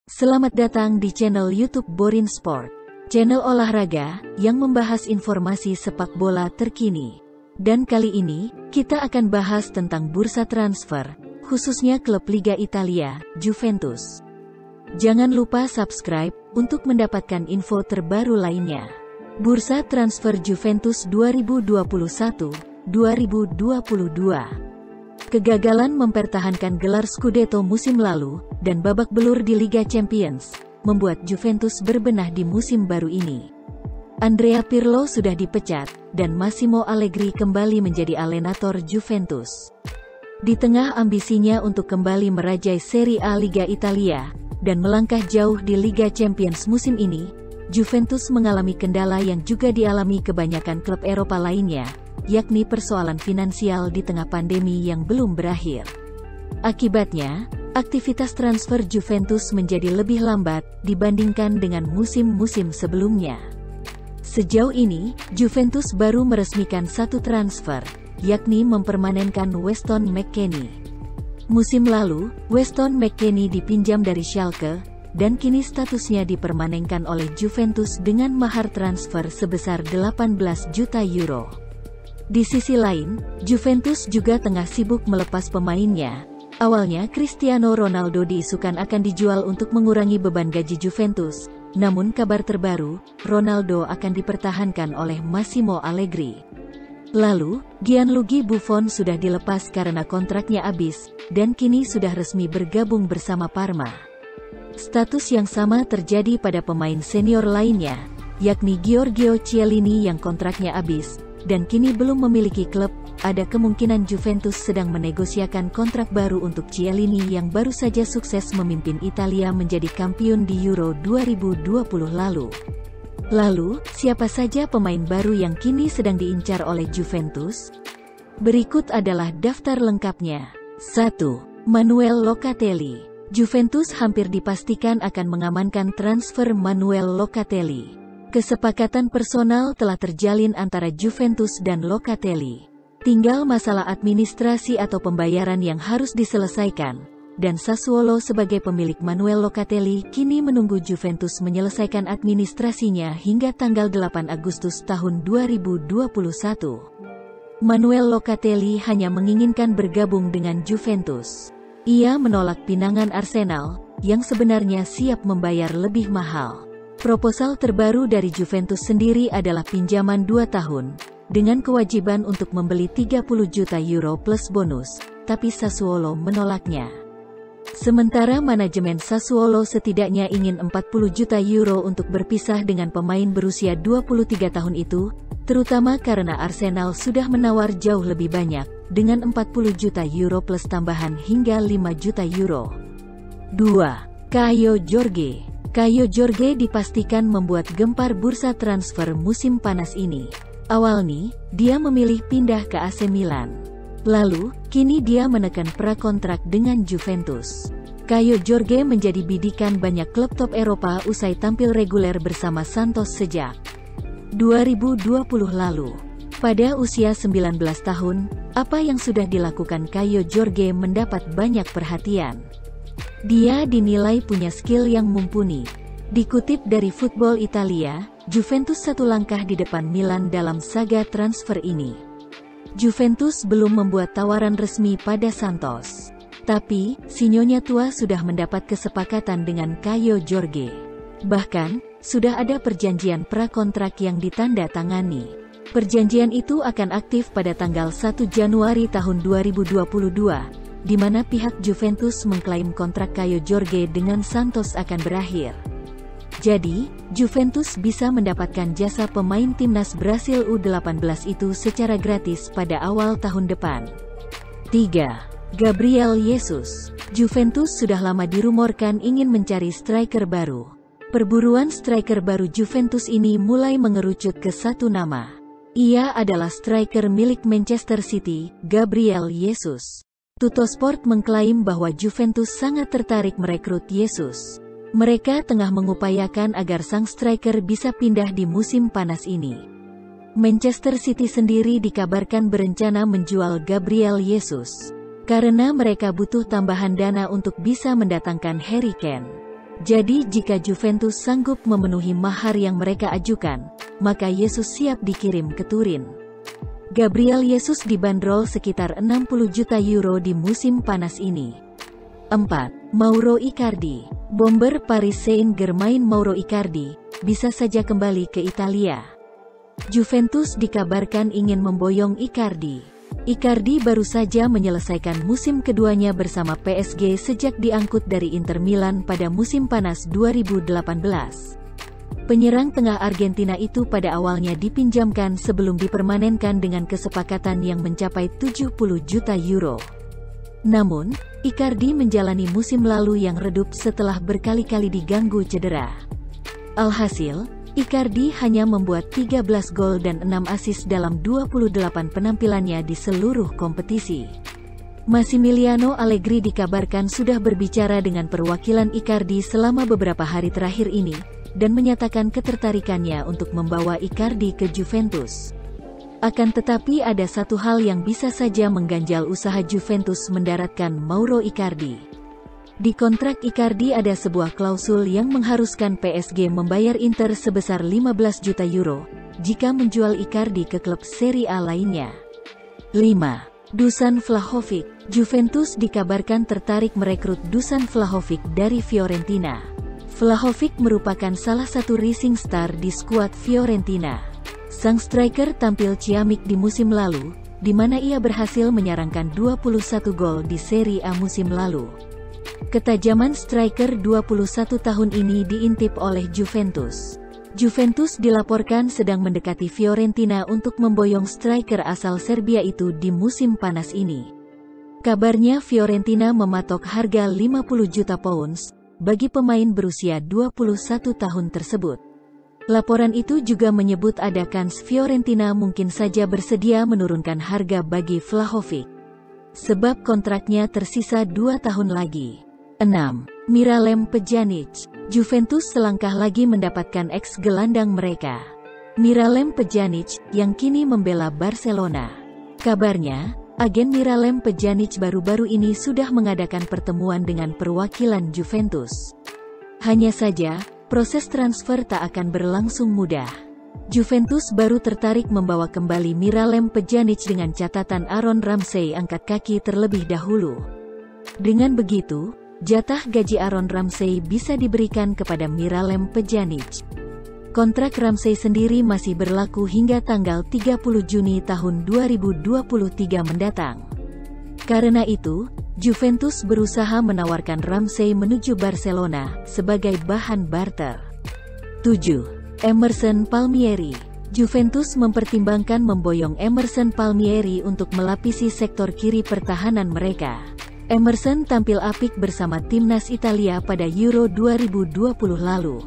Selamat datang di channel YouTube Borin Sport, channel olahraga yang membahas informasi sepak bola terkini. Dan kali ini, kita akan bahas tentang bursa transfer, khususnya klub Liga Italia, Juventus. Jangan lupa subscribe untuk mendapatkan info terbaru lainnya. Bursa transfer Juventus 2021-2022. Kegagalan mempertahankan gelar Scudetto musim lalu, dan babak belur di Liga Champions, membuat Juventus berbenah di musim baru ini. Andrea Pirlo sudah dipecat, dan Massimo Allegri kembali menjadi allenatore Juventus. Di tengah ambisinya untuk kembali merajai Serie A Liga Italia, dan melangkah jauh di Liga Champions musim ini, Juventus mengalami kendala yang juga dialami kebanyakan klub Eropa lainnya, yakni persoalan finansial di tengah pandemi yang belum berakhir. Akibatnya, aktivitas transfer Juventus menjadi lebih lambat dibandingkan dengan musim-musim sebelumnya. Sejauh ini, Juventus baru meresmikan satu transfer, yakni mempermanenkan Weston McKennie. Musim lalu, Weston McKennie dipinjam dari Schalke, dan kini statusnya dipermanenkan oleh Juventus dengan mahar transfer sebesar 18 juta euro. Di sisi lain, Juventus juga tengah sibuk melepas pemainnya. Awalnya Cristiano Ronaldo diisukan akan dijual untuk mengurangi beban gaji Juventus, namun kabar terbaru, Ronaldo akan dipertahankan oleh Massimo Allegri. Lalu, Gianluigi Buffon sudah dilepas karena kontraknya habis, dan kini sudah resmi bergabung bersama Parma. Status yang sama terjadi pada pemain senior lainnya, yakni Giorgio Chiellini yang kontraknya habis, dan kini belum memiliki klub. Ada kemungkinan Juventus sedang menegosiasikan kontrak baru untuk Chiellini yang baru saja sukses memimpin Italia menjadi kampiun di Euro 2020 lalu. Lalu, siapa saja pemain baru yang kini sedang diincar oleh Juventus? Berikut adalah daftar lengkapnya. 1. Manuel Locatelli. Juventus hampir dipastikan akan mengamankan transfer Manuel Locatelli. Kesepakatan personal telah terjalin antara Juventus dan Locatelli. Tinggal masalah administrasi atau pembayaran yang harus diselesaikan, dan Sassuolo sebagai pemilik Manuel Locatelli kini menunggu Juventus menyelesaikan administrasinya hingga tanggal 8 Agustus tahun 2021. Manuel Locatelli hanya menginginkan bergabung dengan Juventus. Ia menolak pinangan Arsenal, yang sebenarnya siap membayar lebih mahal. Proposal terbaru dari Juventus sendiri adalah pinjaman 2 tahun, dengan kewajiban untuk membeli 30 juta euro plus bonus, tapi Sassuolo menolaknya. Sementara manajemen Sassuolo setidaknya ingin 40 juta euro untuk berpisah dengan pemain berusia 23 tahun itu, terutama karena Arsenal sudah menawar jauh lebih banyak, dengan 40 juta euro plus tambahan hingga 5 juta euro. 2. Caio Jorge. Caio Jorge dipastikan membuat gempar bursa transfer musim panas ini. Awalnya, dia memilih pindah ke AC Milan. Lalu, kini dia menekan prakontrak dengan Juventus. Caio Jorge menjadi bidikan banyak klub top Eropa usai tampil reguler bersama Santos sejak 2020 lalu. Pada usia 19 tahun, apa yang sudah dilakukan Caio Jorge mendapat banyak perhatian. Dia dinilai punya skill yang mumpuni. Dikutip dari Football Italia, Juventus satu langkah di depan Milan dalam saga transfer ini. Juventus belum membuat tawaran resmi pada Santos. Tapi, sinyonya tua sudah mendapat kesepakatan dengan Caio Jorge. Bahkan, sudah ada perjanjian prakontrak yang ditandatangani. Perjanjian itu akan aktif pada tanggal 1 Januari tahun 2022. Di mana pihak Juventus mengklaim kontrak Caio Jorge dengan Santos akan berakhir. Jadi, Juventus bisa mendapatkan jasa pemain timnas Brasil U18 itu secara gratis pada awal tahun depan. 3. Gabriel Jesus. Juventus sudah lama dirumorkan ingin mencari striker baru. Perburuan striker baru Juventus ini mulai mengerucut ke satu nama. Ia adalah striker milik Manchester City, Gabriel Jesus. Tuttosport mengklaim bahwa Juventus sangat tertarik merekrut Jesus. Mereka tengah mengupayakan agar sang striker bisa pindah di musim panas ini. Manchester City sendiri dikabarkan berencana menjual Gabriel Jesus, karena mereka butuh tambahan dana untuk bisa mendatangkan Harry Kane. Jadi jika Juventus sanggup memenuhi mahar yang mereka ajukan, maka Jesus siap dikirim ke Turin. Gabriel Jesus dibanderol sekitar 60 juta euro di musim panas ini. 4. Mauro Icardi. Bomber Paris Saint-Germain Mauro Icardi bisa saja kembali ke Italia. Juventus dikabarkan ingin memboyong Icardi. Icardi baru saja menyelesaikan musim keduanya bersama PSG sejak diangkut dari Inter Milan pada musim panas 2018. Penyerang tengah Argentina itu pada awalnya dipinjamkan sebelum dipermanenkan dengan kesepakatan yang mencapai 70 juta euro. Namun, Icardi menjalani musim lalu yang redup setelah berkali-kali diganggu cedera. Alhasil, Icardi hanya membuat 13 gol dan 6 assist dalam 28 penampilannya di seluruh kompetisi. Massimiliano Allegri dikabarkan sudah berbicara dengan perwakilan Icardi selama beberapa hari terakhir ini, dan menyatakan ketertarikannya untuk membawa Icardi ke Juventus. Akan tetapi ada satu hal yang bisa saja mengganjal usaha Juventus mendaratkan Mauro Icardi. Di kontrak Icardi ada sebuah klausul yang mengharuskan PSG membayar Inter sebesar 15 juta euro, jika menjual Icardi ke klub Serie A lainnya. 5. Dusan Vlahovic. Juventus dikabarkan tertarik merekrut Dusan Vlahovic dari Fiorentina. Vlahovic merupakan salah satu rising star di skuad Fiorentina. Sang striker tampil ciamik di musim lalu, di mana ia berhasil menyarangkan 21 gol di Serie A musim lalu. Ketajaman striker 21 tahun ini diintip oleh Juventus. Juventus dilaporkan sedang mendekati Fiorentina untuk memboyong striker asal Serbia itu di musim panas ini. Kabarnya Fiorentina mematok harga 50 juta pounds bagi pemain berusia 21 tahun tersebut. Laporan itu juga menyebut ada kans Fiorentina mungkin saja bersedia menurunkan harga bagi Vlahovic, sebab kontraknya tersisa 2 tahun lagi. 6. Miralem Pjanic. Juventus selangkah lagi mendapatkan ex-gelandang mereka, Miralem Pjanic, yang kini membela Barcelona. Kabarnya, agen Miralem Pjanic baru-baru ini sudah mengadakan pertemuan dengan perwakilan Juventus. Hanya saja, proses transfer tak akan berlangsung mudah. Juventus baru tertarik membawa kembali Miralem Pjanic dengan catatan Aaron Ramsey angkat kaki terlebih dahulu. Dengan begitu, jatah gaji Aaron Ramsey bisa diberikan kepada Miralem Pjanic. Kontrak Ramsey sendiri masih berlaku hingga tanggal 30 Juni tahun 2023 mendatang. Karena itu, Juventus berusaha menawarkan Ramsey menuju Barcelona sebagai bahan barter. 7. Emerson Palmieri. Juventus mempertimbangkan memboyong Emerson Palmieri untuk melapisi sektor kiri pertahanan mereka. Emerson tampil apik bersama timnas Italia pada Euro 2020 lalu.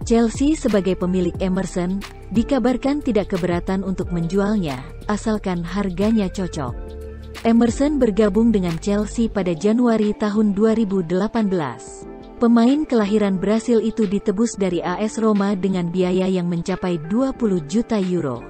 Chelsea sebagai pemilik Emerson, dikabarkan tidak keberatan untuk menjualnya, asalkan harganya cocok. Emerson bergabung dengan Chelsea pada Januari tahun 2018. Pemain kelahiran Brasil itu ditebus dari AS Roma dengan biaya yang mencapai 20 juta euro.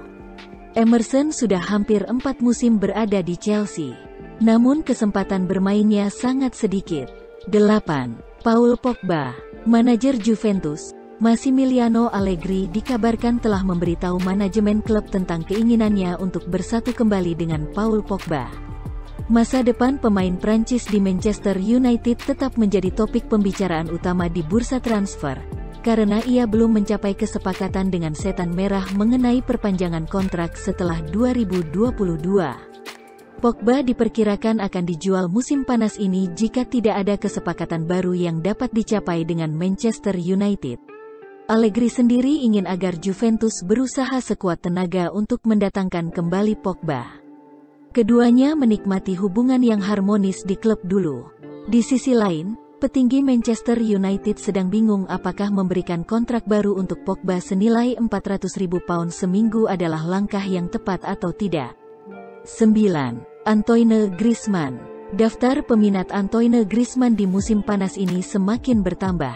Emerson sudah hampir 4 musim berada di Chelsea, namun kesempatan bermainnya sangat sedikit. 8. Paul Pogba. Manajer Juventus, Massimiliano Allegri dikabarkan telah memberitahu manajemen klub tentang keinginannya untuk bersatu kembali dengan Paul Pogba. Masa depan pemain Prancis di Manchester United tetap menjadi topik pembicaraan utama di bursa transfer, karena ia belum mencapai kesepakatan dengan Setan Merah mengenai perpanjangan kontrak setelah 2022. Pogba diperkirakan akan dijual musim panas ini jika tidak ada kesepakatan baru yang dapat dicapai dengan Manchester United. Allegri sendiri ingin agar Juventus berusaha sekuat tenaga untuk mendatangkan kembali Pogba. Keduanya menikmati hubungan yang harmonis di klub dulu. Di sisi lain, petinggi Manchester United sedang bingung apakah memberikan kontrak baru untuk Pogba senilai 400.000 pound seminggu adalah langkah yang tepat atau tidak. 9. Antoine Griezmann. Daftar peminat Antoine Griezmann di musim panas ini semakin bertambah.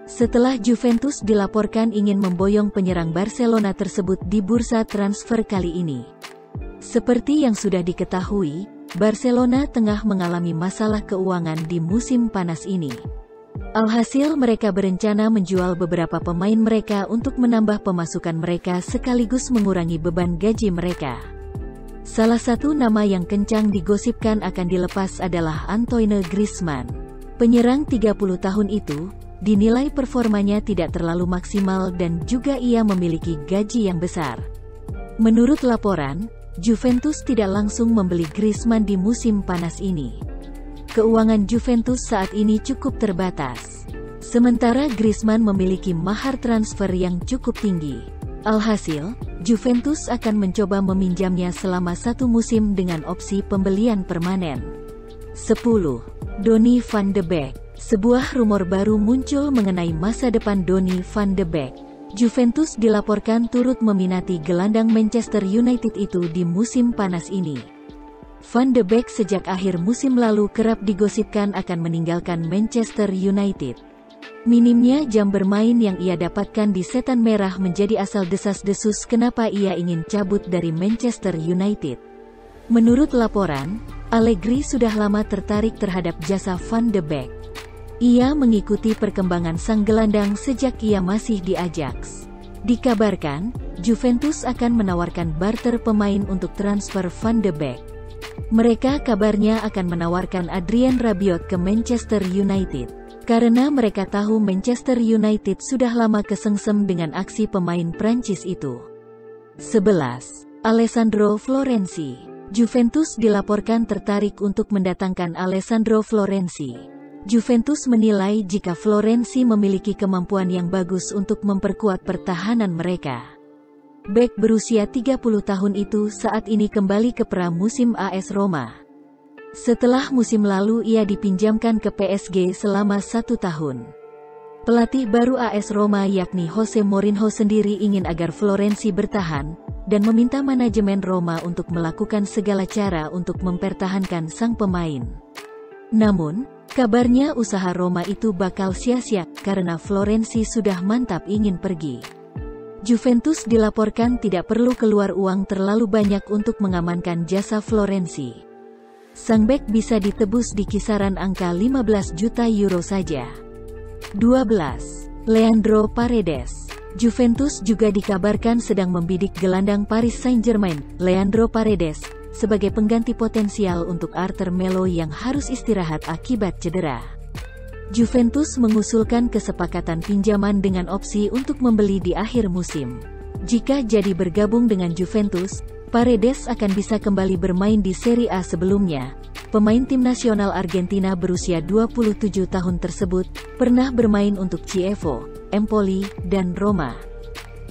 Setelah Juventus dilaporkan ingin memboyong penyerang Barcelona tersebut di bursa transfer kali ini. Seperti yang sudah diketahui, Barcelona tengah mengalami masalah keuangan di musim panas ini. Alhasil mereka berencana menjual beberapa pemain mereka untuk menambah pemasukan mereka sekaligus mengurangi beban gaji mereka. Salah satu nama yang kencang digosipkan akan dilepas adalah Antoine Griezmann. Penyerang 30 tahun itu dinilai performanya tidak terlalu maksimal dan juga ia memiliki gaji yang besar. Menurut laporan, Juventus tidak langsung membeli Griezmann di musim panas ini. Keuangan Juventus saat ini cukup terbatas. Sementara Griezmann memiliki mahar transfer yang cukup tinggi. Alhasil, Juventus akan mencoba meminjamnya selama 1 musim dengan opsi pembelian permanen. 10. Donny van de Beek. Sebuah rumor baru muncul mengenai masa depan Donny van de Beek. Juventus dilaporkan turut meminati gelandang Manchester United itu di musim panas ini. Van de Beek sejak akhir musim lalu kerap digosipkan akan meninggalkan Manchester United. Minimnya jam bermain yang ia dapatkan di Setan Merah menjadi asal desas-desus kenapa ia ingin cabut dari Manchester United. Menurut laporan, Allegri sudah lama tertarik terhadap jasa Van de Beek. Ia mengikuti perkembangan sang gelandang sejak ia masih di Ajax. Dikabarkan, Juventus akan menawarkan barter pemain untuk transfer Van de Beek. Mereka kabarnya akan menawarkan Adrien Rabiot ke Manchester United. Karena mereka tahu Manchester United sudah lama kesengsem dengan aksi pemain Prancis itu. 11. Alessandro Florenzi. Juventus dilaporkan tertarik untuk mendatangkan Alessandro Florenzi. Juventus menilai jika Florenzi memiliki kemampuan yang bagus untuk memperkuat pertahanan mereka. Bek berusia 30 tahun itu saat ini kembali ke pramusim AS Roma. Setelah musim lalu ia dipinjamkan ke PSG selama 1 tahun. Pelatih baru AS Roma yakni Jose Mourinho sendiri ingin agar Florenzi bertahan, dan meminta manajemen Roma untuk melakukan segala cara untuk mempertahankan sang pemain. Namun, kabarnya usaha Roma itu bakal sia-sia, karena Florenzi sudah mantap ingin pergi. Juventus dilaporkan tidak perlu keluar uang terlalu banyak untuk mengamankan jasa Florenzi. Sang bek bisa ditebus di kisaran angka 15 juta euro saja. 12. Leandro Paredes. Juventus juga dikabarkan sedang membidik gelandang Paris Saint-Germain, Leandro Paredes, sebagai pengganti potensial untuk Arthur Melo yang harus istirahat akibat cedera. Juventus mengusulkan kesepakatan pinjaman dengan opsi untuk membeli di akhir musim. Jika jadi bergabung dengan Juventus, Paredes akan bisa kembali bermain di Serie A sebelumnya. Pemain tim nasional Argentina berusia 27 tahun tersebut pernah bermain untuk Chievo, Empoli, dan Roma.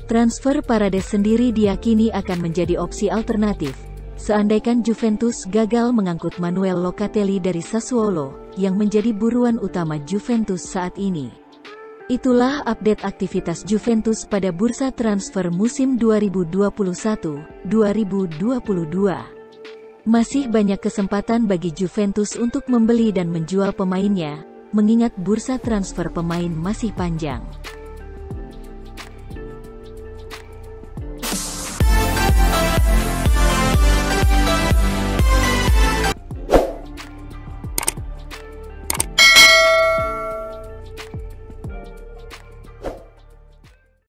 Transfer Paredes sendiri diyakini akan menjadi opsi alternatif seandainya Juventus gagal mengangkut Manuel Locatelli dari Sassuolo, yang menjadi buruan utama Juventus saat ini. Itulah update aktivitas Juventus pada bursa transfer musim 2021-2022. Masih banyak kesempatan bagi Juventus untuk membeli dan menjual pemainnya, mengingat bursa transfer pemain masih panjang.